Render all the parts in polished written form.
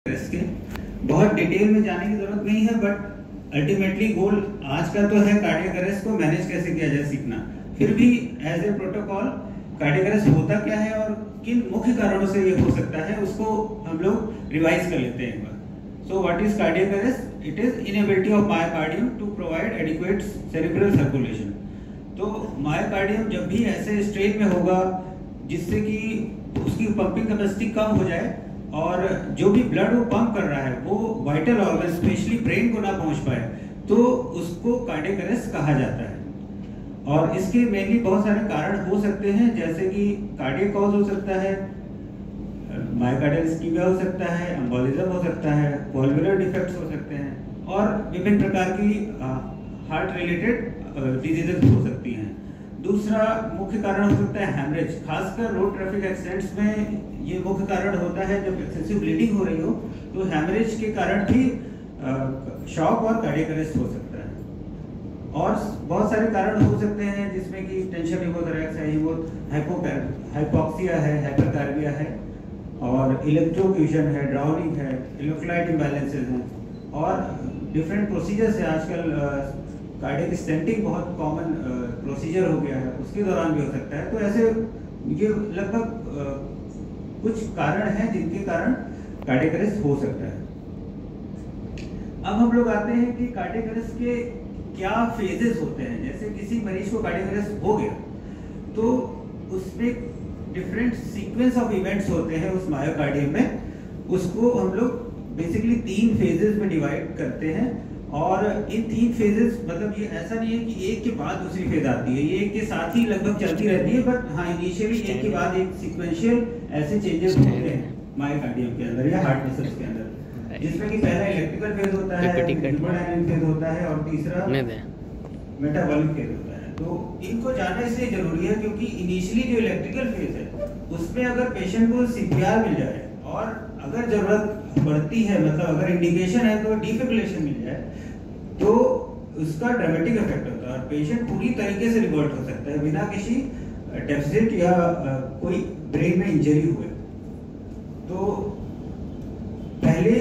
इसके बहुत डिटेल में जाने की जरूरत नहीं है, बट अल्टीमेटली गोल आज का तो है कार्डियक अरेस्ट को मैनेज कैसे किया जाए सीखना। फिर भी as a protocol cardiac arrest होता क्या है और किन मुख्य कारणों से ये हो सकता है उसको हम लोग रिवाइज कर लेते हैं एक बार। So what is cardiac arrest? It is inability of myocardium to provide adequate cerebral circulation. तो मायोकार्डियम जब भी ऐसे स्टेट में होगा जिससे कि उसकी पंपिंग कैपेसिटी कम हो जाए और जो भी ब्लड वो पंप कर रहा है वो वाइटल ऑर्गन स्पेशली ब्रेन को ना पहुंच पाए, तो उसको कार्डियक अरेस्ट कहा जाता है। और इसके मेनली बहुत सारे कारण हो सकते हैं, जैसे कि कार्डियक कॉज हो सकता है, मायोकार्डियल इस्कीमिया हो सकता है, एम्बोलिज्म हो सकता है, वल्वुलर डिफेक्ट्स हो सकते हैं और विभिन्न प्रकार की हार्ट रिलेटेड डिजीजेस हो सकती हैं। दूसरा मुख्य कारण हो सकता है हैमरेज, खासकर रोड ट्रैफिक एक्सीडेंट्स में ये मुख्य कारण होता है। जब एक्सेसिव ब्लीडिंग हो रही हो तो हैमरेज के कारण भी शॉक और कार्डियक अरेस्ट हो सकता है। और बहुत सारे कारण हो सकते हैं जिसमें कि टेंशन हिमोथोरैक्स है, हाइपोक्सिया है, हाइपरकार्बिया है और इलेक्ट्रोक्यूशन है, ड्राउनिंग है, इलेक्ट्रोलाइट इम्बैलेंसेस हैं और डिफरेंट प्रोसीजर्स है। आजकल कार्डियक स्टेंटिंग बहुत कॉमन प्रोसीजर हो गया है, उसके दौरान भी हो सकता है। तो ऐसे ये लगभग कुछ कारण हैं जिनके कारण कार्डियक अरेस्ट हो सकता है। अब हम लोग आते हैं कि कार्डियक अरेस्ट के क्या फेजेस होते हैं। जैसे किसी मरीज को कार्डियक अरेस्ट हो गया तो उसमें डिफरेंट सीक्वेंस ऑफ इवेंट्स होते हैं उस मायोकार्डियम में। उसको हम लोग बेसिकली 3 फेजेस में डिवाइड करते हैं और इन 3 फेजेस मतलब ये ऐसा नहीं है कि एक के बाद दूसरी फेज आती है, ये एक के साथ ही लगभग चलती रहती है। बट हाँ, इनिशियली एक के बाद एक सीक्वेंशियल ऐसे चेंजेस होते हैं मायोकार्डियम के अंदर या हार्ट मसल्स के अंदर, जिसमें कि पहला इलेक्ट्रिकल फेज होता है, हाइपोडायनामिक फेज होता है और तीसरा मेटाबॉलिक फेज होता है। तो इनको जानना इसलिए जरूरी है क्योंकि इनिशियली जो इलेक्ट्रिकल फेज है उसमें अगर पेशेंट को सीपीआर मिल जाए और अगर जरूरत बढ़ती है, मतलब अगर इंडिकेशन है तो डिफिब्रिलेशन मिल जाए तो उसका ड्रामेटिक इफेक्ट होता है और पेशेंट पूरी तरीके से रिवर्ट हो सकता है बिना किसी डेफिसिट या कोई ब्रेन में इंजरी हुए। तो पहले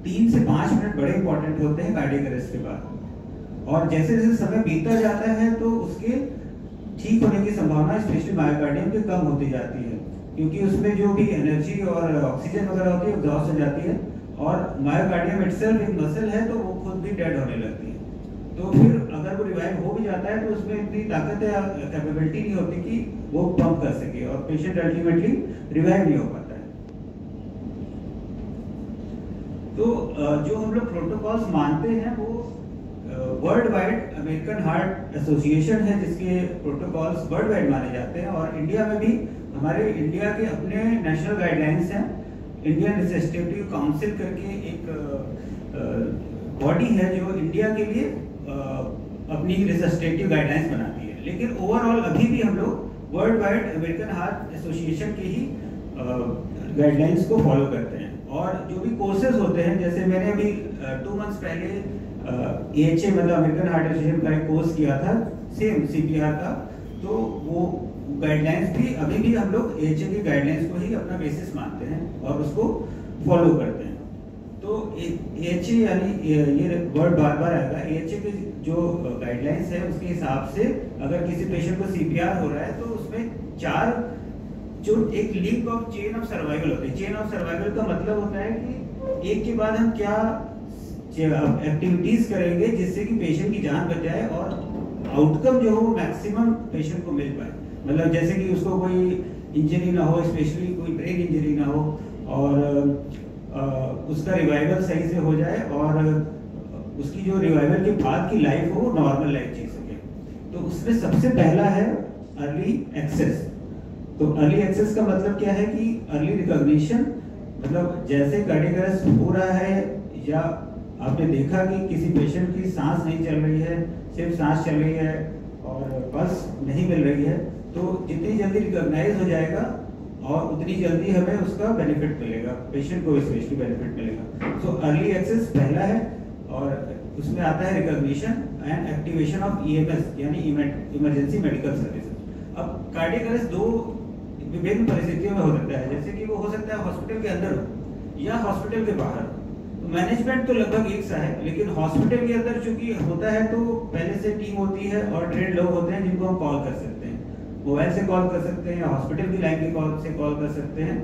3 से 5 मिनट बड़े इंपॉर्टेंट होते हैं कार्डियक अरेस्ट के बाद, और जैसे जैसे समय बीतता जाता है तो उसके ठीक होने की संभावना स्पेशली मायोकार्डियम की कम होती जाती है, क्योंकि उसमें जो भी एनर्जी और ऑक्सीजन वगैरह होती है एग्जॉस्ट हो जाती है और मायोकार्डियम इटसेल्फ एक मसल है तो वो खुद भी डेड होने लगती है। तो फिर अगर वो रिवाइव हो भी जाता है तो उसमें इतनी ताकत या कैपेबिलिटी नहीं होती कि वो पंप कर सके और पेशेंट अल्टीमेटली रिवाइव नहीं हो पाता है। तो जो हम लोग प्रोटोकॉल्स मानते हैं वो world wide American heart association है जिसके प्रोटोकॉल्स वर्ल्ड वाइड माने जाते हैं और इंडिया में भी हमारे इंडिया के अपने नेशनल गाइडलाइंस हैं। इंडियन रिसर्चेटिव काउंसिल करके एक बॉडी है जो इंडिया के लिए अपनी रिसर्चेटिव गाइडलाइंस बनाती है, लेकिन ओवरऑल अभी भी हम लोग world wide American heart association के ही गाइडलाइंस को फॉलो करते हैं। और जो भी कोर्सेज होते हैं, जैसे मैंने अभी 2 मंथ्स पहले AHA मतलब अमेरिकन हार्ट एसोसिएशन का एक कोर्स किया था सेम CPR का, तो वो गाइडलाइंस भी अभी भी हम लोग AHA की गाइडलाइंस को ही अपना बेसिस मानते हैं और उसको फॉलो करते हैं। तो AHA यानी ये वर्ड बार बार आएगा, AHA के जो गाइडलाइंस है उसके हिसाब से अगर किसी पेशेंट को CPR हो रहा है तो उसमें 4 जो एक link of chain of survival होते हैं। चेन ऑफ सर्वाइवल का मतलब होता है कि एक के बाद हम क्या एक्टिविटीज करेंगे जिससे कि पेशेंट की जान बच जाए और आउटकम जो हो मैक्सिमम पेशेंट को मिल पाए। मतलब जैसे कि उसको कोई इंजरी ना हो, स्पेशली कोई ब्रेन इंजरी ना हो और उसका रिवाइवल सही से हो जाए और उसकी जो रिवाइवल के बाद की लाइफ हो नॉर्मल लाइफ जी सके। तो उसमें सबसे पहला है अर्ली एक्सेस। तो अर्ली एक्सेस का मतलब क्या है कि अर्ली रिकॉग्निशन, मतलब जैसे कार्डियक अरेस्ट हो रहा है या आपने देखा कि किसी पेशेंट की सांस नहीं चल रही है, सिर्फ सांस चल रही है और पल्स नहीं मिल रही है, तो जितनी जल्दी रिकॉग्नाइज हो जाएगा और उतनी जल्दी हमें उसका बेनिफिट मिलेगा, पेशेंट को स्पेशली बेनिफिट मिलेगा। सो अर्ली एक्सेस पहला है और उसमें आता है recognition and activation of EMS यानी इमरजेंसी मेडिकल सर्विसेज। अब कार्डियक अरेस्ट 2 विभिन्न परिस्थितियों में हो सकता है, जैसे कि वो हो सकता है हॉस्पिटल के अंदर हो, या हॉस्पिटल के बाहर। तो मैनेजमेंट तो लगभग एक सा है, लेकिन हॉस्पिटल के अंदर चूंकि होता है तो पहले से टीम होती है और ट्रेड लोग होते हैं जिनको हम कॉल कर सकते हैं, मोबाइल से कॉल कर सकते हैं या हॉस्पिटल की लाइन की कॉल से कॉल कर सकते हैं।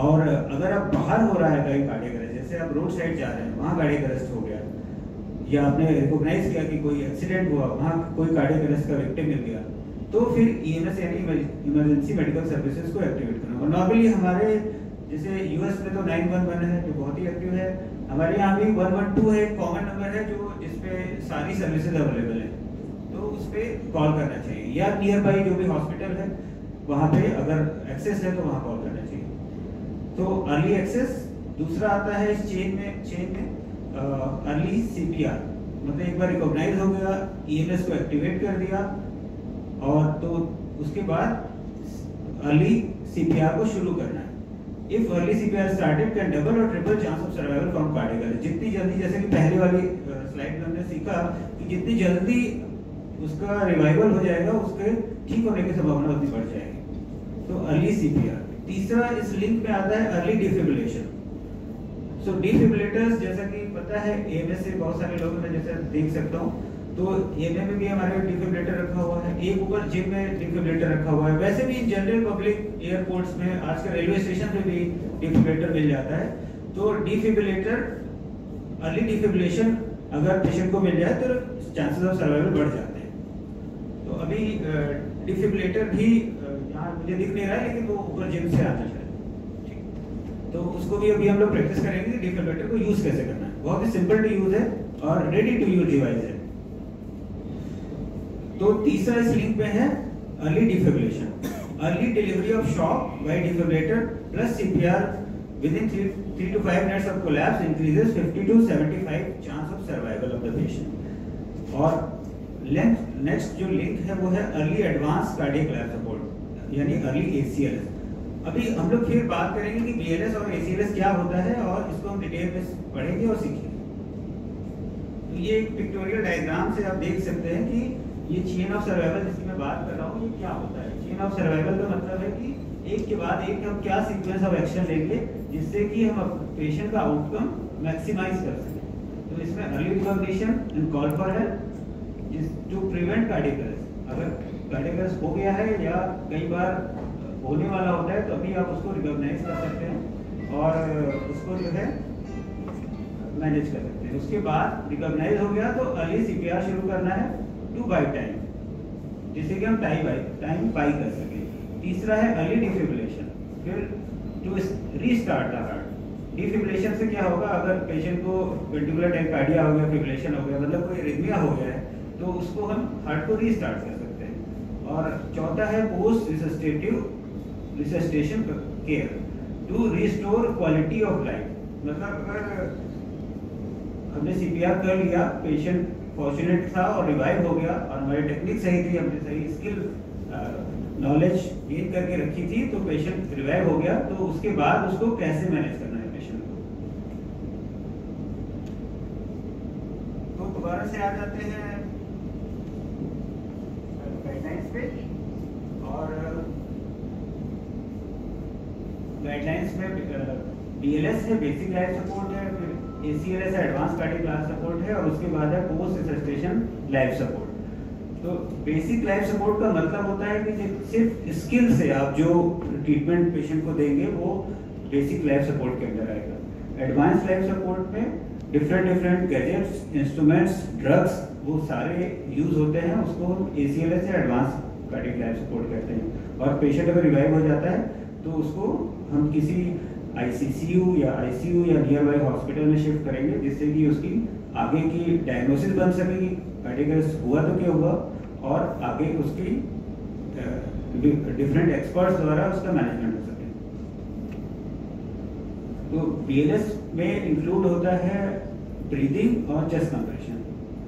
और अगर आप बाहर हो रहा है कहीं कार्डियक अरेस्ट, जैसे आप रोड साइड जा रहे हैं वहाँ कार्डियक अरेस्ट हो गया, या आपने रिकॉग्नाइज किया कि कोई एक्सीडेंट हुआ, वहाँ कोई कार्डियक अरेस्ट का विक्टिम मिल गया, तो फिर ईएमएस यानी इमरजेंसी मेडिकल सर्विसेज को एक्टिवेट करना। और नॉर्मली हमारे जैसे यूएस में तो 911 है जो बहुत ही एक्टिव है, हमारे यहाँ भी 112 है, एक कॉमन नंबर है जो जिसपे सारी सर्विसेज अवेलेबल है, तो उस पर कॉल करना चाहिए। या नियर बाई जो भी हॉस्पिटल है वहाँ पे अगर एक्सेस है तो वहाँ कॉल करना चाहिए। तो अर्ली एक्सेस। दूसरा आता है इस चेन में अर्ली सीपीआर, मतलब एक बार रिकॉग्नाइज हो गया, ईएमएस को एक्टिवेट कर दिया, और तो उसके बाद अर्ली सीपीआर को शुरू करना है। If early CPR started can double और triple chance of survival from cardiac arrest. जितनी जल्दी, जैसे कि पहले वाली स्लाइड में हमने सीखा कि जितनी जल्दी उसका रिवाइवल हो जाएगा उसके ठीक होने की संभावना उतनी बढ़ जाएगी। तो अर्ली सीपीआर। तीसरा इस लिंक में आता है अर्ली डिफिब्रिलेशन। सो डिफिब्रिलेटर्स जैसा कि पता है एएमएस से बहुत सारे लोगों ने जैसे देख सकता हूँ, तो एएमए में भी हमारे डिफिब्रिलेटर रखा हुआ है, एक ऊपर जिम में डिफिब्रिलेटर रखा हुआ है। वैसे भी जनरल पब्लिक एयरपोर्ट्स में आजकल रेलवे स्टेशन पे भी डिफिब्रिलेटर मिल जाता है। तो डिफिब्रिलेटर अर्ली डिफिब्रिलेशन अगर पेशेंट को मिल जाए तो चांसेस ऑफ सर्वाइवल बढ़ जाते हैं। तो अभी डिफिब्रिलेटर भी यहाँ मुझे दिख नहीं रहा है, लेकिन वो ऊपर जिम से आता है, तो उसको भी अभी हम लोग प्रैक्टिस करेंगे कि डिफिब्रिलेटर को यूज कैसे करना है। बहुत ही सिंपल टू यूज है और रेडी टू यूज डिवाइस है। तो तीसरा इस लिंक में है early defibrillation. Early delivery of shock by defibrillator plus CPR within 3 to 5 minutes of collapse increases 50 to 75 chance of survival of the patient. और next जो लिंक है वो है early advance cardiac life support यानी early ACLS. अभी हम लोग फिर बात करेंगे कि बीएलएस और एसीएलएस क्या होता है और इसको हम डिटेल में पढ़ेंगे और सीखेंगे। तो ये एक पिक्टोरियल डायग्राम से आप देख सकते हैं कि ये चेन ऑफ सर्वाइवल जिसकी मैं बात कर रहा हूँ ये क्या होता है। चेन ऑफ सर्वाइवल का मतलब है कि एक के बाद एक हम क्या सीक्वेंस ऑफ एक्शन लेंगे जिससे कि हम पेशेंट का आउटकम मैक्सिमाइज कर सकें। तो इसमें early recognition and call for help to prevent cardiac arrest. अगर कार्डियक अरेस्ट हो गया है या कई बार होने वाला होता है तो अभी आप उसको रिकॉग्नाइज कर सकते हैं और उसको जो है मैनेज कर सकते हैं। उसके बाद रिकॉग्नाइज हो गया तो अर्ली सीपीआर शुरू करना है 2 बाई टाइम, जिससे कि हम टाइम पाई कर सकें। तीसरा है अर्ली डिफिब्रिलेशन, फिर to restart the heart. Defibrillation से क्या होगा, अगर पेशेंट को वेंट्रिकुलर टैकिकार्डिया हो गया, फिब्रिलेशन हो गया, मतलब कोई एरिथमिया हो गया है, तो उसको हम हार्ट को रीस्टार्ट कर सकते हैं। और चौथा है post resuscitation care to restore quality of life. मतलब अगर हमने सीपीआर कर लिया, पेशेंट फॉर्चुनेट था और रिवाइव हो गया और हमारी टेक्निक सही थी, हमने सही स्किल नॉलेज गेन करके रखी थी, तो पेशेंट रिवाइव हो गया, तो उसके बाद उसको कैसे मैनेज करना है पेशेंट को। तो दोबारा से आ जाते हैं गाइडलाइंस पे। और गाइडलाइंस में बीएलएस है, बेसिक लाइफ सपोर्ट है, फिर एसीएलएस है, एडवांस कार्डियक लाइफ सपोर्ट है, और उसके बाद है पोस्ट रिसस्टेशन लाइफ सपोर्ट। तो बेसिक लाइफ सपोर्ट का मतलब होता है कि सिर्फ स्किल से आप जो ट्रीटमेंट पेशेंट को देंगे वो बेसिक लाइफ सपोर्ट के अंदर आएगा। एडवांस लाइफ सपोर्ट में डिफरेंट गैजेट्स, इंस्ट्रूमेंट्स, ड्रग्स वो सारे यूज होते हैं, उसको एसीएलएस या एडवांस कार्डियक लाइफ सपोर्ट कहते हैं। और पेशेंट अगर रिवाइव हो जाता है तो उसको हम किसी आईसीसीयू या आईसीयू या नियर बाई हॉस्पिटल में शिफ्ट करेंगे, जिससे कि उसकी आगे की डायग्नोसिस बन सकेगी, कार्डियक अरेस्ट हुआ तो क्या हुआ, और आगे उसकी डिफरेंट एक्सपर्ट्स द्वारा उसका मैनेजमेंट हो सके। तो बीएलएस में इंक्लूड होता है ब्रीदिंग और चेस्ट कंप्रेशन,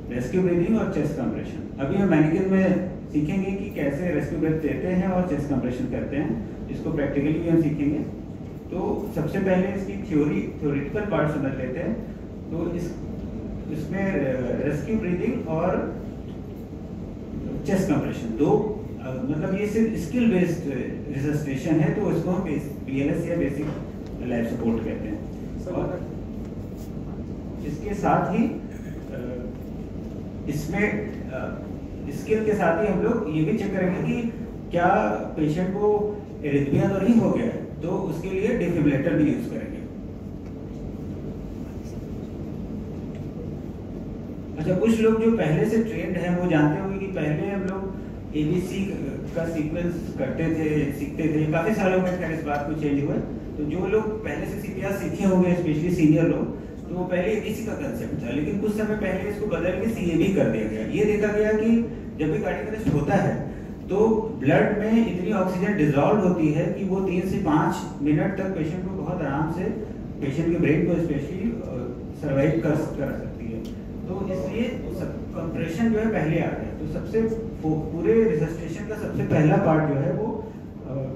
रेस्क्यू ब्रीदिंग और चेस्ट कंप्रेशन। अभी हम मैनिकिन में सीखेंगे कि कैसे रेस्क्यू ब्रेथ देते हैं और चेस्ट कंप्रेशन करते हैं, इसको प्रैक्टिकली भी हम सीखेंगे। तो सबसे पहले इसकी थ्योरेटिकल पार्ट समझ लेते हैं। तो इसमें रेस्क्यू ब्रीदिंग और चेस्ट कंप्रेशन दो, मतलब ये सिर्फ स्किल बेस्ड रिसस्टेशन है, तो इसको हम बीएलएस या बेसिक लाइफ सपोर्ट कहते हैं। और इसके साथ ही इसमें स्किल के साथ ही हम लोग ये भी चेक करेंगे कि क्या पेशेंट को एरिथमिया तो नहीं हो गया है, तो उसके लिए डिफिब्रिलेटर भी यूज करेंगे। अच्छा, कुछ लोग जो पहले से ट्रेंड हैं वो जानते होंगे कि पहले हम लोग एबीसी का सीक्वेंस करते थे, सीखते थे। काफी सालों में खैर इस बात को चेंज हुआ। तो जो लोग पहले से सीपीआर सीखे होंगे, स्पेशली सीनियर लोग, तो पहले एबीसी का कंसेप्ट था, लेकिन कुछ समय पहले इसको बदल के सीएबी कर दिया गया। ये देखा गया कि जब भी कार्डियक अरेस्ट होता है तो ब्लड में इतनी ऑक्सीजन डिसॉल्व होती है कि वो 3 से 5 मिनट तक पेशेंट को बहुत आराम से, पेशेंट के ब्रेन को स्पेशली सर्वाइव कर सकती है। तो इसलिए कंप्रेशन जो है पहले आ गया। तो सबसे पूरे रिसस्टेशन का सबसे पहला पार्ट जो है वो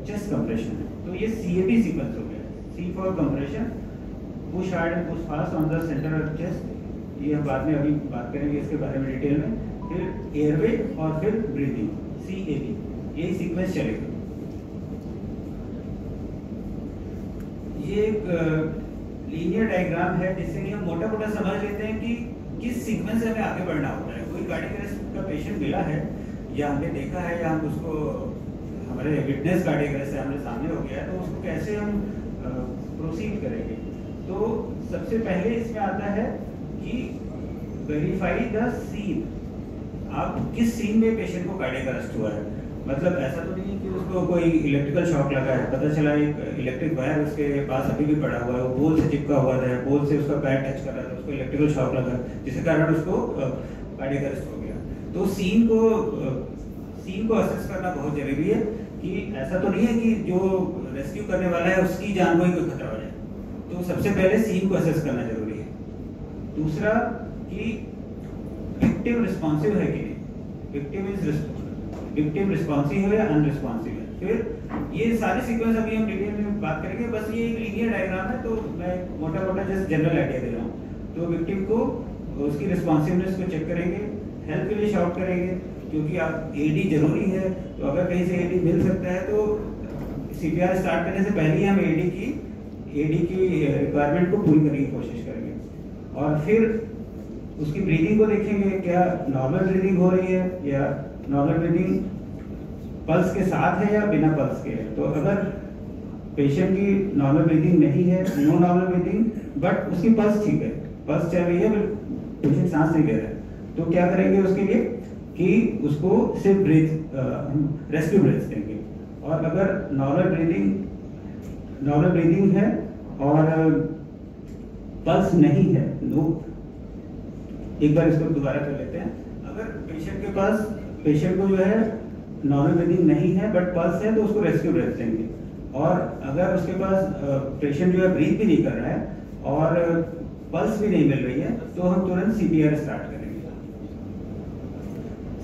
चेस्ट कंप्रेशन है। तो ये सीएबी सीक्वेंस हो गया। C for compression, push hard and push fast on the centre of chest. ये हम बाद में अभी बात करेंगे इसके बारे में डिटेल में। फिर एयरवे और फिर ब्रीदिंग, सीएबी, यही सीक्वेंस चलेगा। ये एक लीनियर डायग्राम है जिससे कि हम मोटा मोटा समझ लेते हैं कि किस सीक्वेंस से हमें आगे बढ़ना होता है। कोई कार्डियक अरेस्ट का पेशेंट मिला है या हमने देखा है या हम उसको हमारे विटनेस कार्डियक अरेस्ट से हमारे सामने हो गया है, तो उसको कैसे हम प्रोसीड करेंगे। तो सबसे पहले इसमें आता है कि वेरीफाई द सीन। आप किस सीन में पेशेंट को कार्डियक अरेस्ट हुआ है। मतलब ऐसा तो नहीं कि उसको कोई इलेक्ट्रिकल शॉक लगा है, पता चला एक इलेक्ट्रिक वायर उसके पास अभी भी पड़ा हुआ है, वो पोल से चिपका हुआ है, पोल से उसका पैर टच कर रहा था, उसको इलेक्ट्रिकल शॉक लगा जिसके कारण उसको कार्डियक अरेस्ट हो गया। तो सीन को असेस करना बहुत जरूरी है कि ऐसा तो नहीं है कि जो रेस्क्यू करने वाला है उसकी जान को ही कोई खतरा हो जाए। तो सबसे पहले सीन को असेस करना जरूरी है। दूसरा कि विक्टिम रिस्पॉन्सिव है कि नहीं, विक्टिम रिस्पॉन्सिव है या अनरिस्पॉन्सिव है। फिर ये सारे सीक्वेंस अभी हम डिटेल में बात करेंगे। बस ये एक लीनियर डायग्राम है, तो मैं मोटा मोटा जस्ट जनरल आइडिया दे रहा हूँ। तो विक्टिम को उसकी रिस्पॉन्सिवनेस को चेक करेंगे, हेल्प के लिए शॉट करेंगे, क्योंकि आप एडी जरूरी है। तो अगर कहीं से एडी मिल सकता है तो सीपीआर स्टार्ट करने से पहले ही हम एडी की रिक्वायरमेंट को पूरी करने की कोशिश करेंगे। और फिर उसकी ब्रीदिंग को देखेंगे, क्या नॉर्मल ब्रीदिंग हो रही है या नॉर्मल ब्रीदिंग पल्स के साथ है या बिना पल्स के है। तो अगर पेशेंट की नॉर्मल ब्रीदिंग नहीं है, नो नॉर्मल ब्रीदिंग, बट उसकी पल्स ठीक है, पल्स चल रही है, पेशेंट सांस नहीं ले रहा है, तो क्या करेंगे उसके लिए कि उसको सिर्फ रेस्क्यू ब्रेथ देंगे। और अगर नॉर्मल ब्रीदिंग है और पल्स नहीं है, नो, एक बार इसको दोबारा कर लेते हैं। अगर पेशेंट को जो है नॉर्मल ब्रीदिंग नहीं है बट पल्स है, तो उसको रेस्क्यू ब्रेथ देंगे। और अगर उसके पास पेशेंट जो है ब्रीथ भी नहीं कर रहा है और पल्स भी नहीं मिल रही है, तो हम तुरंत सीपीआर स्टार्ट करेंगे।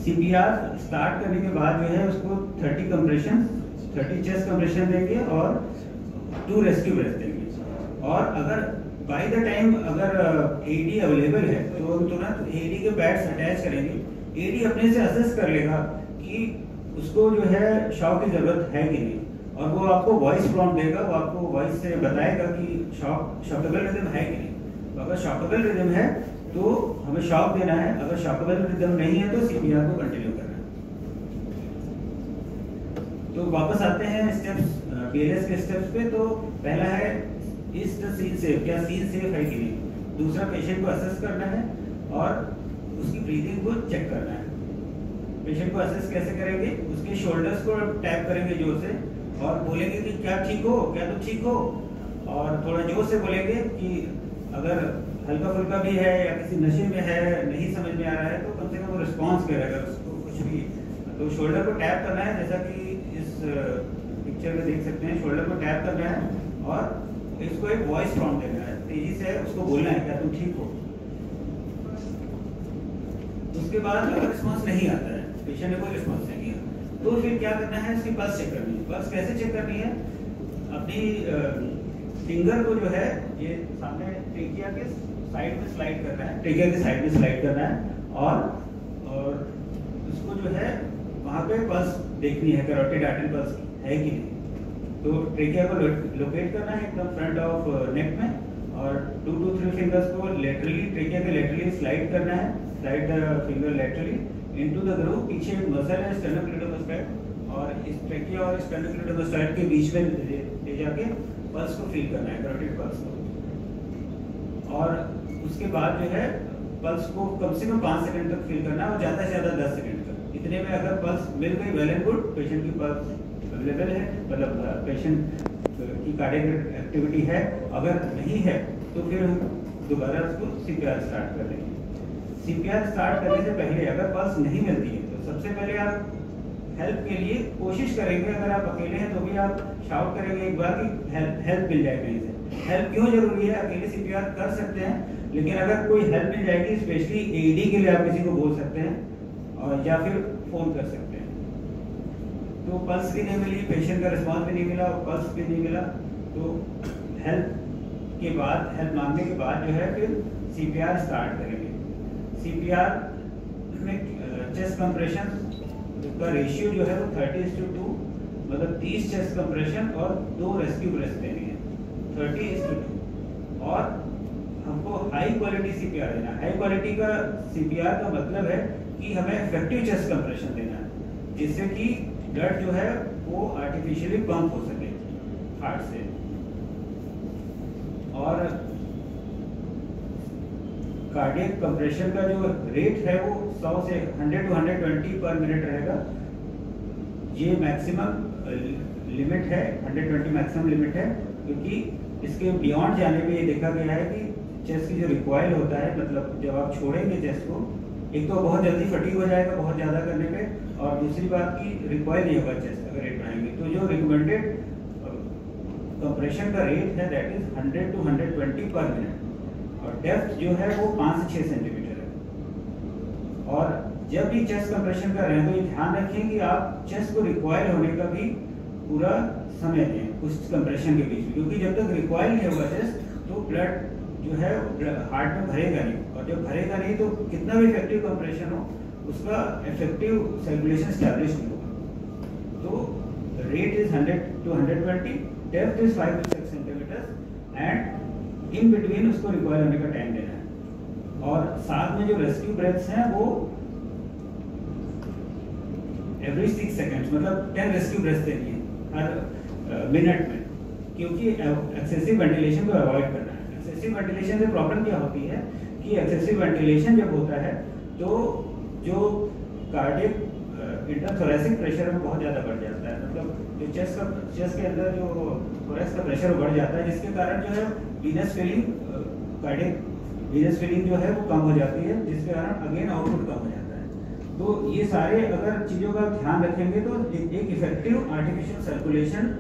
सीपीआर स्टार्ट करने के बाद जो है उसको 30 चेस्ट कंप्रेशन देंगे और 2 रेस्क्यू ब्रेथ देंगे। और अगर बाय द टाइम अगर एडी अवेलेबल है तो हम तुरंत एडी के पैड्स अटैच करेंगे। एडी अपने से असेस कर लेगा कि उसको जो है शॉक की जरूरत है कि नहीं, और वो आपको वॉइस प्रॉम्प्ट देगा, वो आपको वॉइस से बताएगा कि शॉकेबल रिदम है कि नहीं। तो अगर शॉकेबल रिदम है तो हमें शॉक देना है, अगर शॉकेबल रिदम नहीं है तो सीपीआर को कंटिन्यू करना है। तो वापस आते हैं स्टेप्स, बीएलएस के स्टेप्स पे। तो पहला है इज द सीन सेफ, क्या सीन सेफ है कि नहीं। दूसरा पेशेंट को असेस करना है और उसकी ब्रीदिंग को चेक करना है। पेशेंट को असेस कैसे करेंगे, उसके शोल्डर्स को टैप करेंगे जोर से और बोलेंगे कि क्या ठीक हो, क्या तुम ठीक हो, और थोड़ा जोर से बोलेंगे कि अगर हल्का फुल्का भी है या किसी नशे में है, नहीं समझ में आ रहा है, तो कम से कम वो रिस्पॉन्स करेगा उसको कुछ भी। तो शोल्डर को टैप करना है, जैसा कि इस पिक्चर में देख सकते हैं। शोल्डर को टैप करना है और इसको एक वॉइस प्रॉम्प्ट देना है, तेजी से उसको बोलना है क्या तुम ठीक हो। उसके बाद अगर रिस्पॉन्स नहीं आता है, पेशेंट ने कोई रिस्पॉन्स नहीं किया, तो फिर क्या करना है, इसकी पल्स चेक करनी है। पल्स कैसे चेक करनी है, अपनी फिंगर को जो है ये सामने ट्रेकिया के साइड में स्लाइड करना है, ट्रेकिया के साइड में स्लाइड करना है और उसको जो है वहाँ पे पल्स देखनी है, कैरोटिड आर्टरी पल्स है कि नहीं। तो ट्रेकिया को लोकेट करना है एकदम फ्रंट ऑफ नेक में, और 2 to 3 फिंगर्स को लेटरली, ट्रेकिया के लेटरली स्लाइड करना है, slide finger laterally into the groove. पीछे एक मसल है स्टेनोक्लेडोमास्टाइड, और इस ट्रेकिया और स्टेनोक्लेडोमास्टाइड के बीच में ले जाके पल्स को फील करना है, कैरोटिड पल्स को। और उसके बाद जो है पल्स को कम से कम 5 सेकंड तक फील करना है, और ज़्यादा से ज़्यादा 10 सेकंड तक। इतने में अगर पल्स मिल गई, वेल एंड गुड, पेशेंट की पल्स अवेलेबल है, मतलब पेशेंट की कार्डियक एक्टिविटी है। अगर नहीं है तो फिर हम दोबारा उसको सीपीआर स्टार्ट कर देंगे। सीपीआर स्टार्ट करने से पहले अगर पल्स नहीं मिलती है तो सबसे पहले आप हेल्प के लिए कोशिश करेंगे। अगर आप अकेले हैं तो भी आप शाउट करेंगे एक बार कि हेल्प मिल जाए कहीं से। हेल्प क्यों जरूरी है? अकेले सीपीआर कर सकते हैं, लेकिन अगर कोई हेल्प मिल जाएगी, स्पेशली एईडी के लिए आप किसी को बोल सकते हैं, और या फिर फोन कर सकते हैं। तो पल्स भी नहीं मिली, पेशेंट का रिस्पॉन्स भी नहीं मिला, पल्स भी नहीं मिला, तो हेल्प के बाद, हेल्प मांगने के बाद जो है फिर सीपीआर स्टार्ट करेंगे। सीपीआर में चेस्ट कंप्रेशन का रेशियो जो है वो 30:2, मतलब 30 चेस्ट कंप्रेशन और 2 रेस्क्यू ब्रेथ देनी है, 30:2। और हमको हाई क्वालिटी सीपीआर देना है। हाई क्वालिटी का सीपीआर का मतलब है कि हमें इफेक्टिव चेस्ट कंप्रेशन देना है, जिससे कि ब्लड जो है वो आर्टिफिशियली पंप हो सके हार्ट से। और कार्डियक कंप्रेशन का जो रेट है वो 100 से 100 to 120 पर मिनट रहेगा। ये मैक्सिमम लिमिट है, 120 मैक्सिमम लिमिट है, क्योंकि इसके बियॉन्ड जाने पे ये देखा गया है कि चेस्ट की जो रिकॉइल होता है, मतलब जब आप छोड़ेंगे चेस्ट को, एक तो बहुत जल्दी फटीग हो जाएगा बहुत ज़्यादा करने पे, और दूसरी बात की रिकॉइल नहीं होगा चेस्ट अगर रेट बढ़ाएंगे। तो जो रिकमेंडेड कंप्रेशन का रेट है दैट इज 100 to 120 पर मिनट, और डेप्थ जो है वो 5 से 6 सेंटीमीटर है। और जब भी चेस्ट कंप्रेशन कर रहे हैं तो ये ध्यान रखें कि आप चेस्ट को रिकॉइल होने का भी पूरा समय दें उस कंप्रेशन के बीच में, क्योंकि जब तक रिकॉइल नहीं होगा चेस्ट तो ब्लड जो है हार्ट में भरेगा नहीं, और जब भरेगा नहीं तो कितना भी इफेक्टिव कंप्रेशन हो उसका इफेक्टिव सर्कुलेशन स्टैब्लिश नहीं होगा। तो rate is 100 to 120, depth is 5 to 6 centimetre, and in between उसको रिकॉइल होने का टाइम देना है। और साथ में जो रेस्क्यू ब्रेथ्स हैं वो एवरी 6 सेकंड्स, मतलब 10 रेस्क्यू ब्रेथ्स देनी है हर मिनट में, क्योंकि एक्सेसिव वेंटिलेशन को अवॉइड करना है। एक्सेसिव वेंटिलेशन से प्रॉब्लम क्या होती है कि एक्सेसिव वेंटिलेशन जब होता है तो जो कार्डियक इंटरथोरेसिक प्रेशर में बहुत ज़्यादा बढ़ जाता है, मतलब जो चेस्ट के अंदर जो थोरेक्स का प्रेशर बढ़ जाता है, जिसके कारण जो है venous filling, cardiac venous filling जो है वो कम हो जाती है, जिसके कारण अगेन आउटपुट कम हो जाता है। तो ये सारे अगर चीज़ों का ध्यान रखेंगे तो एक इफेक्टिव आर्टिफिशियल सर्कुलेशन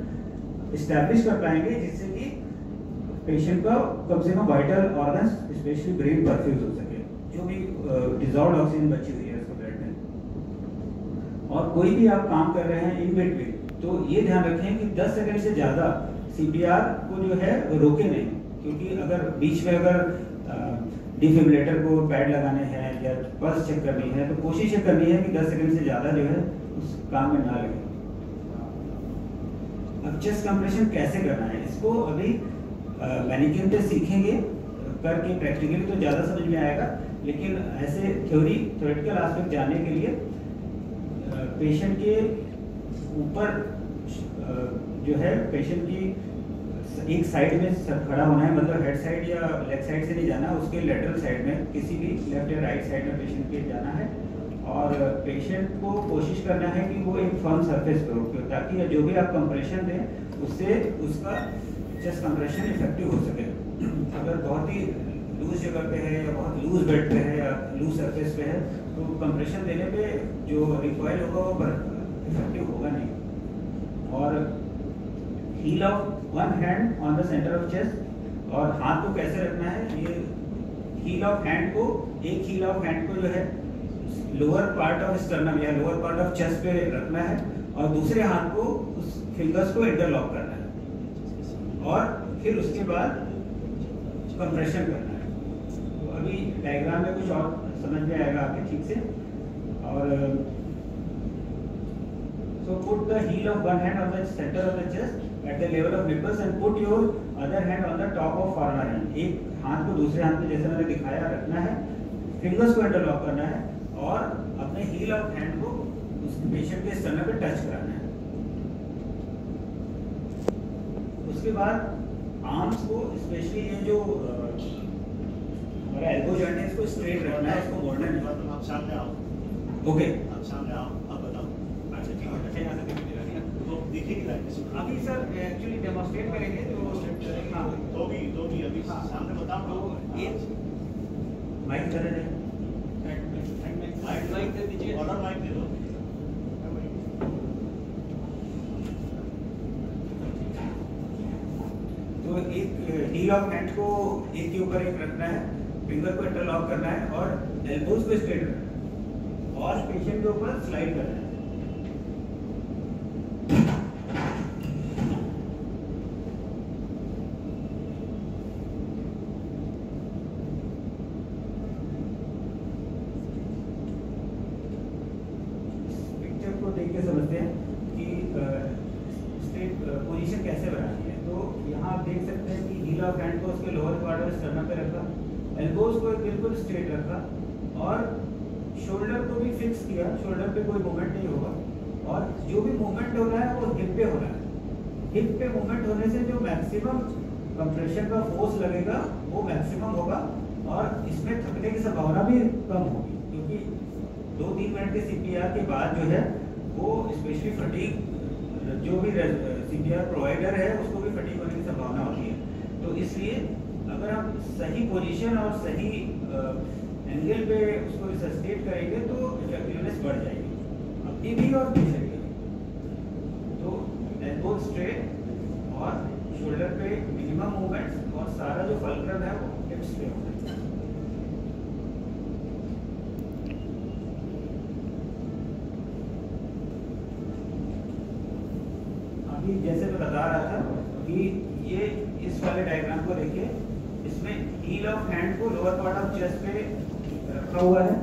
इस्टेब्लिश कर पाएंगे, जिससे कि पेशेंट का कम से कम vital organs specially brain perfuse हो सके, जो भी डिजॉल्व ऑक्सीजन बची हुई है उसको ब्लड में। और कोई भी आप काम कर रहे हैं इन बिटवीन तो ये ध्यान रखें कि 10 सेकंड से ज़्यादा सीपीआर को जो है रोके नहीं, क्योंकि अगर बीच में अगर डिफिब्रिलेटर को पैड लगाने हैं या पल्स चेक करनी है तो कोशिश ये करनी है कि 10 सेकंड से ज़्यादा जो है उस काम में ना लगे। अब चेस्ट कंप्रेशन कैसे करना है इसको अभी मैनिक्यूर पे सीखेंगे करके, प्रैक्टिकली तो ज़्यादा समझ में आएगा, लेकिन ऐसे थ्योरेटिकल एस्पेक्ट जानने के लिए पेशेंट के ऊपर जो है पेशेंट की एक साइड में खड़ा होना है, मतलब हेड साइड या लेग साइड से नहीं जाना, उसके लेटरल साइड में किसी भी लेफ्ट या राइट साइड में पेशेंट के जाना है। और पेशेंट को कोशिश करना है कि वो एक फर्म सरफेस पे हो, ताकि जो भी आप कंप्रेशन दें उससे उसका चेस्ट कंप्रेशन इफेक्टिव हो सके। अगर बहुत ही लूज जगह पे है या बहुत लूज बेड पे है या लूज सरफेस पे है तो कंप्रेशन देने पे जो रिकॉइल होगा वो इफेक्टिव होगा नहीं। और heel of one hand on the centre of chest, और हाथ को कैसे रखना है, ये हील ऑफ हैंड को, एक हील ऑफ हैंड को जो है लोअर पार्ट ऑफ स्टर्नम या लोअर पार्ट ऑफ चेस्ट पे रखना है, और दूसरे हाथ को उस फिंगर्स को इंटरलॉक करना है, और फिर उसके बाद कंप्रेशन करना है। तो अभी डायग्राम में कुछ और समझ में आएगा आपके ठीक से। और so put the heel of one hand on the center of the chest at the level of nipples and put your other hand on the top of forearm hand. एक हाथ को दूसरे हाथ में जैसे मैंने दिखाया रखना है, फिंगर्स को इंटरलॉक करना है और अपने हील ऑफ हैंड को उस पेशेंट के स्टर्नम पे टच कराना है। उसके बाद आर्म्स को स्पेशली ये जो हमारा एल्बो जॉइंट है इसको स्ट्रेट रखना है, इसको मोड़ना नहीं। आप सामने आओ। ओके, आप सामने आओ, अब बताओ। अच्छा ठीक है, अच्छा यहाँ से दिख रहा है तो दिखेगी लाइट। अभी सर एक्चुअली डेमोस्ट्रेट करेंगे तो हाँ तो भी अभी सामने बताओ तो ये माइक कर रहे हैं, माइक दे दीजिए, ऑर्डर माइक दे दो। तो एक हील ऑफ हैंड को एक के ऊपर एक रखना है, फिंगर को इंटरलॉक करना है और एल्बोज को स्ट्रेट रखना है और पेशेंट के ऊपर स्लाइड करना है। पिक्चर को देख के समझते हैं कि स्ट्रेट पोजीशन कैसे बनानी है। तो यहाँ आप देख सकते हैं कि हील ऑफ हैंड को उसके लोअर पार्ट और स्टर्नम पे रखा, एल्बोज को बिल्कुल स्ट्रेट रखा और शोल्डर को भी फिक्स किया, शोल्डर पे कोई मूवमेंट नहीं होगा और जो भी मूवमेंट हो रहा है वो हिप पे हो रहा है। हिप पे मूवमेंट होने से जो मैक्सिमम कंप्रेशन का फोर्स लगेगा वो मैक्सिमम होगा और इसमें थकने की संभावना भी कम होगी, क्योंकि 2-3 मिनट के सीपीआर के बाद जो है वो स्पेशली फटीग, जो भी सीपीआर प्रोवाइडर है उसको भी फटीग होने की संभावना होती है। तो इसलिए अगर हम सही पोजीशन और सही एंगल पे उसको रिसस्टेट करेंगे तो इफेक्टिवनेस बढ़ जाएगी अपनी भी और पेशेंट की। तो एल्बो स्ट्रेट और शोल्डर पे मिनिमम मूवमेंट्स और सारा जो फल्क्रम है वो हिप्स पे होना है। अभी जैसे मैं बता रहा था कि ये इस वाले डायग्राम को देखिए, इसमें हील ऑफ हैंड को लोअर पार्ट ऑफ चेस्ट पे रखा हुआ है।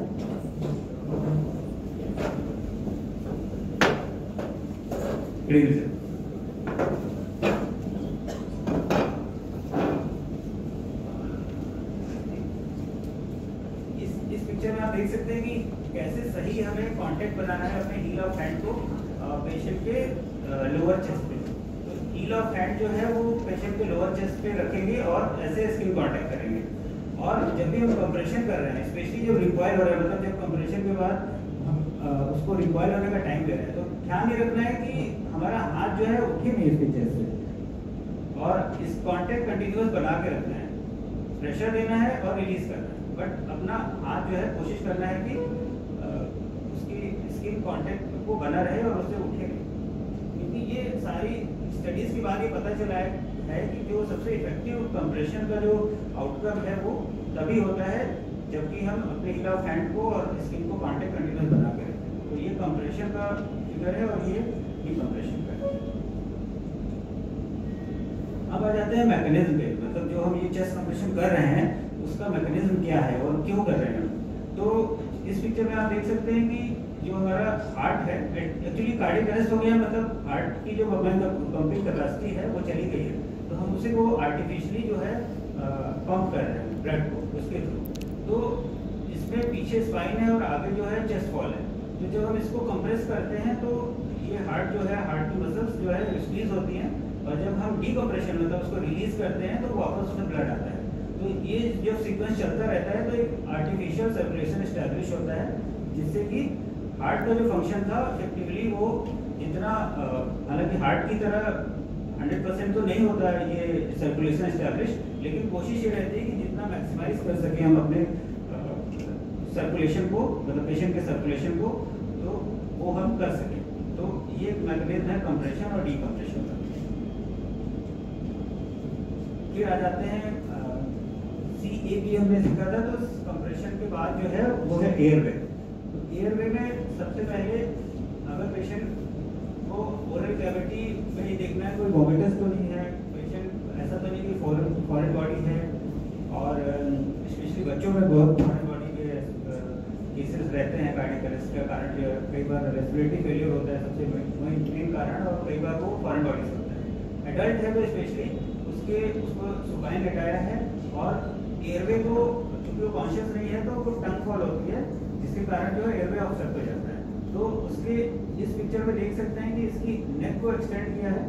इस पिक्चर में आप देख सकते हैं कि कैसे सही हमें कांटेक्ट बनाना है अपने हील ऑफ हैंड को पेशेंट के लोअर चेस्ट पे। तो हील ऑफ हैंड जो है वो पेशेंट के लोअर चेस्ट पे रखेंगे और ऐसे स्किन कांटेक्ट करेंगे। और जब भी हम कंप्रेशन कर रहे हैं, स्पेशली जब रिकॉइल हो रहा है, मतलब जब कंप्रेशन के बाद हम उसको रिकॉइल होने का टाइम दे रहे हैं, तो ध्यान ये रखना है कि हमारा हाथ जो है उठे नहीं इसके चेस्ट से और इस कांटेक्ट कंटिन्यूअस बना के रखना है, प्रेशर देना है और रिलीज करना है, बट अपना हाथ जो है कोशिश करना है कि उसकी स्किन कांटेक्ट को बना रहे और उससे उठे नहीं। क्योंकि ये सारी स्टडीज के बाद ये पता चला है कि जो सबसे इफेक्टिव कंप्रेशन का जो आउटकम है वो तभी होता है जबकि हम अपने हील ऑफ हैंड को और स्किन को कांटेक्ट कंटिन्यूअस बना के रखते हैं। तो ये कंप्रेशन का फिगर है और ये डिकम्प्रेशन का है। अब आ जाते हैं मैकेनिज्म पे, मतलब जो हम ये चेस्ट कंप्रेशन कर रहे हैं उसका मैकेनिज्म क्या है और क्यों कर रहे हैं। तो इस पिक्चर में आप देख सकते हैं कि जो हमारा हार्ट है एक्चुअली कार्डियक अरेस्ट हो गया, मतलब हार्ट की जो पंपिंग कैपेसिटी है वो चली गई है, तो हम उसे वो आर्टिफिशियली जो है पंप कर रहे हैं ब्लड को उसके थ्रू। तो इसमें पीछे स्पाइन है और आगे जो है चेस्ट वॉल है। तो जब हम इसको कंप्रेस करते हैं तो ये हार्ट जो है, हार्ट की मसल्स जो है स्क्वीज होती हैं और जब हम डीकम्प्रेशन मतलब उसको रिलीज करते हैं तो वापस उसमें ब्लड आता है। तो ये जब सीक्वेंस चलता रहता है तो एक आर्टिफिशियल सर्कुलेशन एस्टैब्लिश होता है जिससे कि हार्ट का जो फंक्शन था इफेक्टिवली वो जितना, हालांकि हार्ट की तरह 100% तो नहीं होता है ये सर्कुलेशन एस्टैब्लिश, लेकिन कोशिश ये रहती है कि जितना मैक्सिमाइज कर सके हम अपने सर्कुलेशन को, मतलब पेशेंट के सर्कुलेशन को, तो वो हम कर सकें। तो ये एक मैकेनिज्म है कंप्रेशन और डीकम्प्रेशन का। फिर आ जाते हैं CAB हमने सीखा था, तो कंप्रेशन के बाद जो है वो है एयरवे। तो एयरवे में सबसे पहले अगर पेशेंट को ओरल कैविटी में ही देखना है, कोई वोमिटस तो नहीं है, पेशेंट ऐसा तो नहीं कि फॉरेन बॉडी है, और स्पेशली बच्चों में बहुत फॉरेन बॉडी के केसेस रहते हैं कार्डियक अरेस्ट का कारण। कई बार रेस्पिरेटरी फेलियर होता है सबसे मेन कारण, और कई बार वो फॉरेन बॉडी से होता है। एडल्ट है तो स्पेशली उसको सुपाइन लेटाया है और एयरवे को, चूंकि वो कॉन्शियस नहीं है तो वो टंग फॉल होती है, जिसके कारण जो है एयरवे ऑब्स्ट्रक्ट हो जाता है। तो उसके इस पिक्चर में देख सकते हैं कि इसकी नेक को एक्सटेंड किया है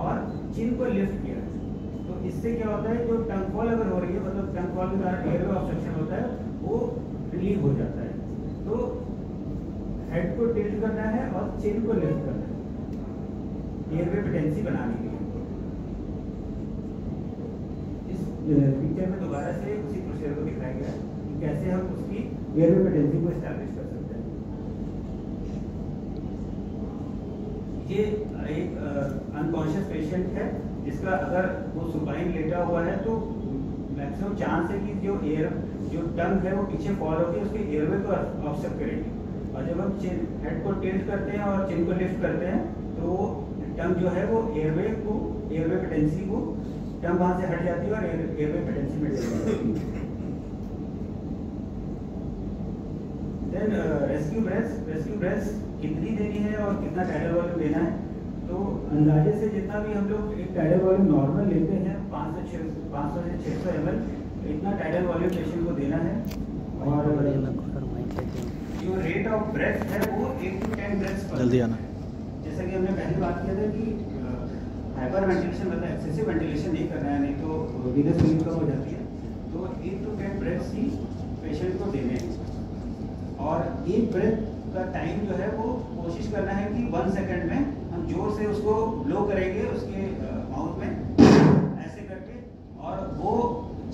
और चिन को लिफ्ट किया है। तो इससे क्या होता है, जो टंग फॉल अगर हो रही है, मतलब टंग फॉल के कारण एयरवे ऑब्स्ट्रक्शन होता है, वो रिलीव हो जाता है। तो हेड को टिल्ट करना है और चिन को लिफ्ट करना है एयरवे पेटेंसी बनाने के लिए। इस पिक्चर में दोबारा से उसी प्रोसीजर को दिखाया गया है कि कैसे हम उसकी एयरवे पेटेंसी को एस्टैब्लिश कर सकते हैं। ये एक अनकॉन्शियस पेशेंट है जिसका अगर वो सुपाइन लेटा हुआ है तो मैक्सिमम चांस है कि जो टंग है वो पीछे फॉल होकर उसके एयरवे को ऑब्स्ट्रक्ट करेगी। और जब हम हेड को टिल्ट करते हैं और चिन को लिफ्ट करते हैं तो टंग जो है वो एयरवे पेटेंसी को, टंग वहां से हट जाती है और एयरवे पेटेंसी में जाती है। देन रेस्क्यू ब्रेथ कितनी देनी है और कितना टाइडल वॉल्यूम देना है, तो अंदाजे से जितना भी हम लोग एक टाइडल वॉल्यूम नॉर्मल लेते हैं 500 से 600 ml, इतना टाइडल वॉल्यूम पेशेंट को देना है। और जो रेट ऑफ ब्रेथ है वो 8 to 10 ब्रेथ्स पर, जल्दी आना। जैसा कि हमने पहले बात किया था कि हाइपर वेंटिलेशन मतलब एक्सेसिव वेंटिलेशन नहीं करना है, नहीं तो वीनस फिलिंग कम हो जाती है। तो 8 to 10 ब्रेथ्स ही पेशेंट को देने हैं। और एक ब्रेथ का टाइम जो है वो कोशिश करना है कि 1 सेकंड में हम जोर से उसको ब्लो करेंगे उसके माउथ में ऐसे करके, और वो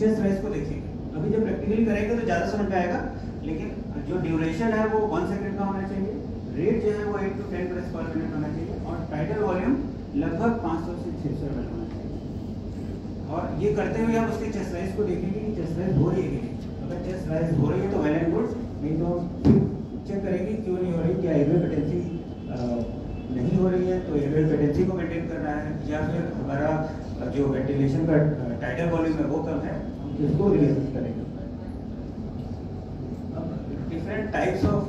चेस्ट रेस को देखेंगे। अभी जब प्रैक्टिकली करेंगे तो ज़्यादा समझ में आएगा, लेकिन जो ड्यूरेशन है वो 1 सेकंड का होना चाहिए। रेट जो है वो 8 to 10 ब्रेथ्स पर मिनट होना चाहिए और टाइडल वॉल्यूम लगभग 500 से 600 ml होना चाहिए। और ये करते हुए हम उसके चेस्ट राइज को देखेंगे कि चेस्ट राइज हो रही है कि नहीं। अगर चेस्ट राइज हो रही है तो वेल एंड गुड, नहीं तो चेक करेंगे क्यों नहीं हो रही, क्या एयरवे पेटेंसी नहीं हो रही है तो एयरवे पेटेंसी को मेंटेन करना है, या फिर हमारा जो वेंटिलेशन का टाइडल वॉल्यूम है वो कम है, हम इसको रिलीज करेंगे। अब different types of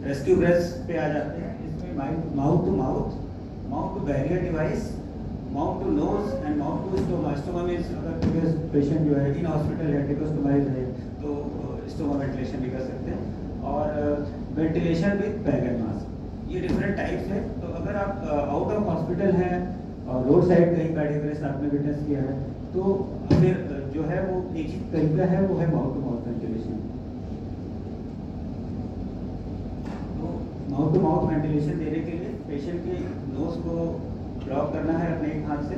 rescue breaths पे आ जाते हैं। इसमें mouth to barrier device, mouth to nose and mouth to stoma. Stoma में अगर पेशेंट जो है इन हॉस्पिटल है, ट्रिकोस्टोमाइज है, तो स्टोमा वेंटिलेशन भी कर सकते हैं। और ventilation with bag and mask, ये डिफरेंट टाइप्स है। तो अगर आप आउट ऑफ हॉस्पिटल हैं और रोड साइड कहीं कार्डियक अरेस्ट आपने विटनेस किया है, तो फिर जो है वो एक ही तरीका है, वो है माउथ टू माउथ वेंटिलेशन। तो माउथ टू माउथ वेंटिलेशन देने के लिए पेशेंट के नोज को ब्लॉक करना है अपने एक हाथ से,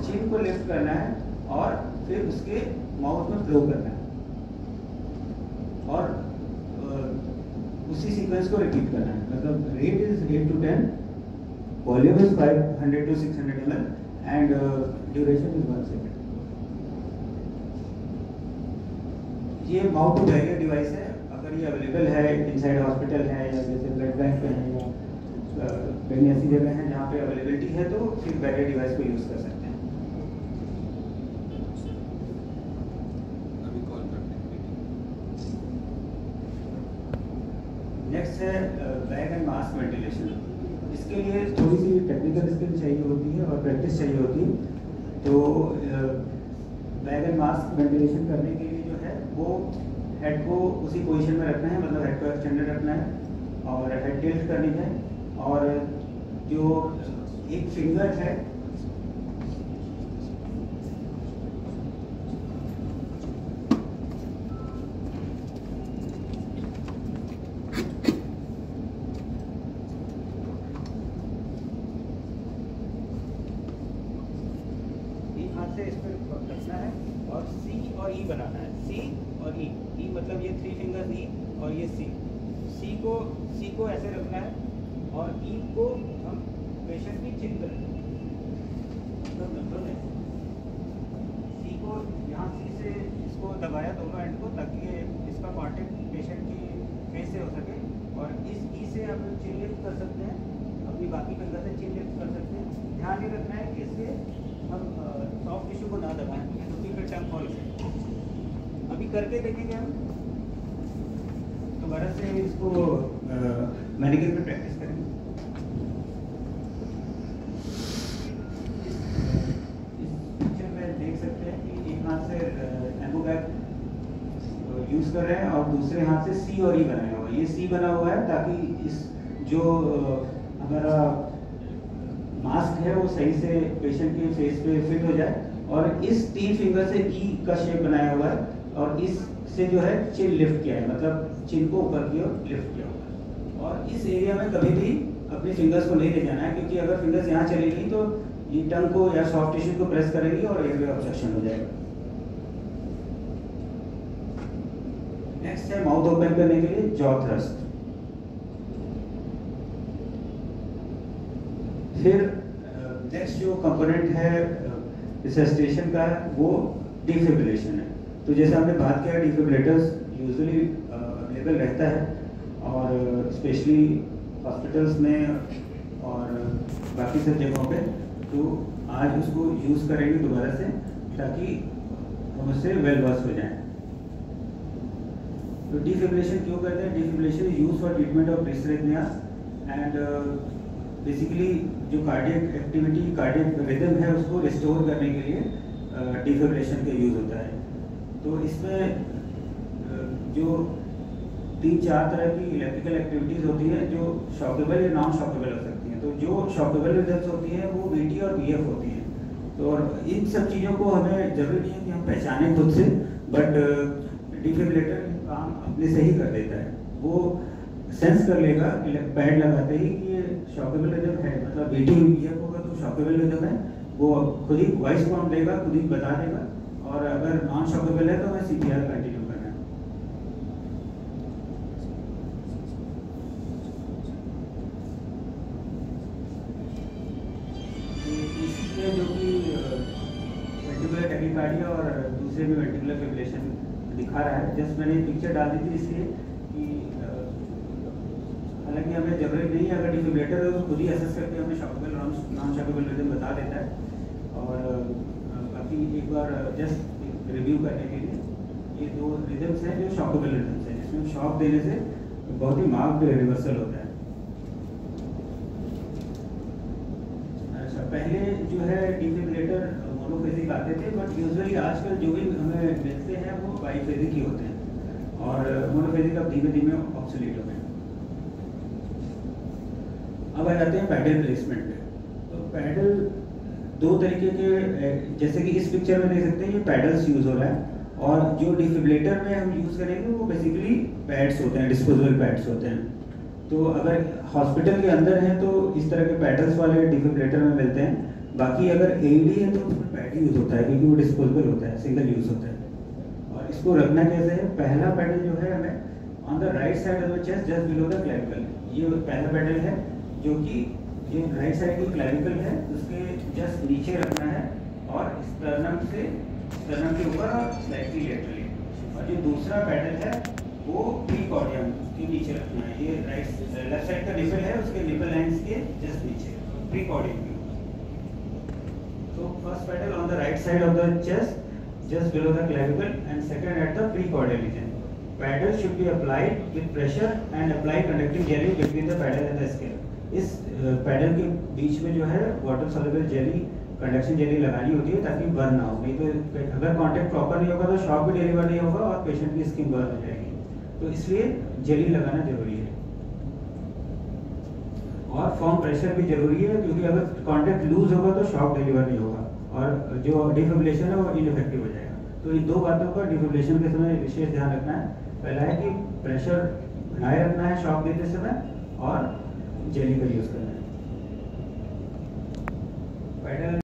चिन को लिफ्ट करना है और फिर उसके माउथ में ब्लो करना है और उसी सीक्वेंस को रिपीट करना है। मतलब rate is 8 to 10, volume is 500 to 600 ml and duration is 1 second. ये माउथ टू बैरियर डिवाइस है। अगर ये अवेलेबल है इनसाइड हॉस्पिटल है, या जैसे ब्लड बैंक पे है, या कहीं ऐसी जगह है जहाँ पे अवेलेबिलिटी है, तो फिर बैरियर डिवाइस को यूज कर सकते हैं। नेक्स्ट है बैग एंड मास्क वेंटिलेशन। इसके लिए थोड़ी सी टेक्निकल स्किल चाहिए होती है और प्रैक्टिस चाहिए होती है। तो बैग एंड मास्क वेंटिलेशन करने के लिए जो है वो हेड को उसी पोजीशन में रखना है, मतलब हेड को एक्सटेंडेड रखना है और हेड टिल्ट करनी है, और जो एक फिंगर है से इस पर रखना है और सी और ई बनाना है। सी और ई, ई मतलब ये 3 फिंगर्स ई और ये सी। सी को ऐसे रखना है और ई को हम पेशेंट की चिन पर मतलब सी को यहाँ सी से इसको दबाया दोनों एंड को, ताकि इसका कांटेक्ट पेशेंट की फेस से हो सके। और इस ई से आप चिन लिफ्ट कर सकते हैं, अपनी बाकी फिंगर से चिन लिफ्ट कर सकते हैं। ध्यान ये रखना है कि इससे हम सॉफ्ट टिश्यू को ना दबाएं, क्योंकि फिर टंग फॉल है। अभी करके देखेंगे हम, दोबारा से इसको मैनिक्योर पे प्रैक्टिस करेंगे। से एम्बो बैग यूज कर रहे हैं और दूसरे हाथ से सी और ई बनाया हुआ है। ये सी बना हुआ है ताकि इस जो हमारा मास्क है वो सही से पेशेंट के फेस पे फिट हो जाए। और इस 3 फिंगर से ई का शेप बनाया हुआ है और इससे जो है चिन लिफ्ट किया है, मतलब चिन को ऊपर की ओर लिफ्ट किया हुआ है। और इस एरिया में कभी भी अपने फिंगर्स को नहीं ले जाना है, क्योंकि अगर फिंगर्स यहाँ चली गई तो ये टंग को या सॉफ्ट टिश्यू को प्रेस करेगी और एयरवे ऑब्स्ट्रक्शन हो जाएगा। नेक्स्ट है माउथ ओपन करने के लिए जॉ थ्रस्ट। फिर नेक्स्ट जो कंपोनेंट है रिसस्टेशन का वो डिफिब्रिलेशन है। तो जैसे हमने बात किया, डिफिब्रिलेटर्स यूजुअली अवेलेबल रहता है और स्पेशली हॉस्पिटल्स में और बाकी सब जगहों पे। तो आज उसको यूज़ करेंगे दोबारा से ताकि हम उससे वेल वर्स हो जाएं। तो डिफिब्रिलेशन क्यों करते हैं? Defibrillation is use for treatment of dysrhythmia and basically जो कार्डियक एक्टिविटी, कार्डियक रिदम है उसको रिस्टोर करने के लिए डिफिब्रिलेशन का यूज़ होता है। तो इसमें जो 3-4 तरह की इलेक्ट्रिकल एक्टिविटीज़ होती है जो शॉकेबल या नॉन शॉकेबल हो सकती हैं। तो जो शॉकेबल रिदम्स होती हैं वो VT और VF होती हैं। तो और इन सब चीज़ों को हमें ज़रूरी नहीं है कि हम पहचानें खुद से, बट डिफिब्रिलेटर काम अपने से ही कर देता है। वो सेंस कर लेगा पैड लगाते ही कि ये शॉकेबल रिदम है, मतलब VT VF होगा तो शॉकेबल रिदम है, वो खुद ही वॉइस काउंट देगा, खुद ही बता देगा। और अगर नॉन शॉकेबल है तो हमें CPR कंटिन्यू करना है। इसमें जो कि वेंट्रिकुलर टैकीकार्डिया और दूसरे भी वेंट्रिकुलर फिब्रिलेशन दिखा रहा है, जस्ट मैंने पिक्चर डाल दी थी इसलिए कि हालांकि हमें जरूरी नहीं है, अगर डिफिब्रिलेटर है तो खुद ही असेस करके हमें शॉकेबल और नॉन शॉकेबल रिदम बता देता है। और बाकी एक बार जस्ट रिव्यू करने के लिए, ये 2 रिदम्स हैं जो शॉकेबल रिदम्स हैं, जिसमें शॉक देने से बहुत ही मार्क्ड रिवर्सल होता है। अच्छा, पहले जो है डिफिब्रिलेटर मोनोफेजिक आते थे, बट यूजुअली आजकल जो भी हमें मिलते हैं वो बाईफेजिक ही होते हैं और मोनोफेजिक अब धीमे धीमे ऑब्सोलीट हो गए। अब आ जाते हैं पैडल प्लेसमेंट पे। तो पैडल 2 तरीके के, जैसे कि इस पिक्चर में देख सकते हैं ये पैडल्स यूज हो रहा है, और जो डिफिब्रिलेटर में हम यूज करेंगे वो बेसिकली पैड्स होते हैं, डिस्पोजेबल पैड्स होते हैं। तो अगर हॉस्पिटल के अंदर है तो इस तरह के पैडल्स वाले डिफिब्रिलेटर में मिलते हैं। बाकी अगर AED है तो उसमें पैड यूज होता है, क्योंकि वो डिस्पोजेबल होता है, सिंगल यूज होता है। और इसको रखना कैसे है? पहला पैडल जो है हमें on the right side of the chest just below the clavicle, ये पहला पैडल है जो कि जो राइट साइड की क्लेविकल है उसके जस्ट नीचे रखना है और स्टर्नम के ऊपर और स्लाइटली लेटरली। और जो दूसरा पैडल है वो प्रीकॉर्डियम के नीचे रखना है। ये लेफ्ट साइड का निपल है, उसके निपल लाइंस के जस्ट नीचे प्रीकॉर्डियम के ऊपर। तो first paddle on the right side of the chest just below the clavicle and second at the precordial region. Paddle should be applied with pressure and apply conducting jelly between the paddle and the scale. इस paddle के बीच में जो है water soluble jelly, conduction jelly लगानी होती है ताकि बर्न ना हो। नहीं तो अगर कांटेक्ट प्रॉपर नहीं होगा तो शॉक भी डिलीवर नहीं होगा और पेशेंट की स्किन बर्न हो जाएगी। तो इसलिए जेली लगाना जरूरी है और फॉर्म प्रेशर भी जरूरी है, क्योंकि अगर कांटेक्ट लूज होगा तो शॉक डिलीवर नहीं होगा और जो डिफिब्रिलेशन है वो इनइफेक्टिव हो जाएगा। तो इन 2 बातों का डिफिब्रिलेशन के समय विशेष ध्यान रखना है। पहला है कि प्रेशर बनाए रखना है शॉक देते समय और जेली का यूज करना है।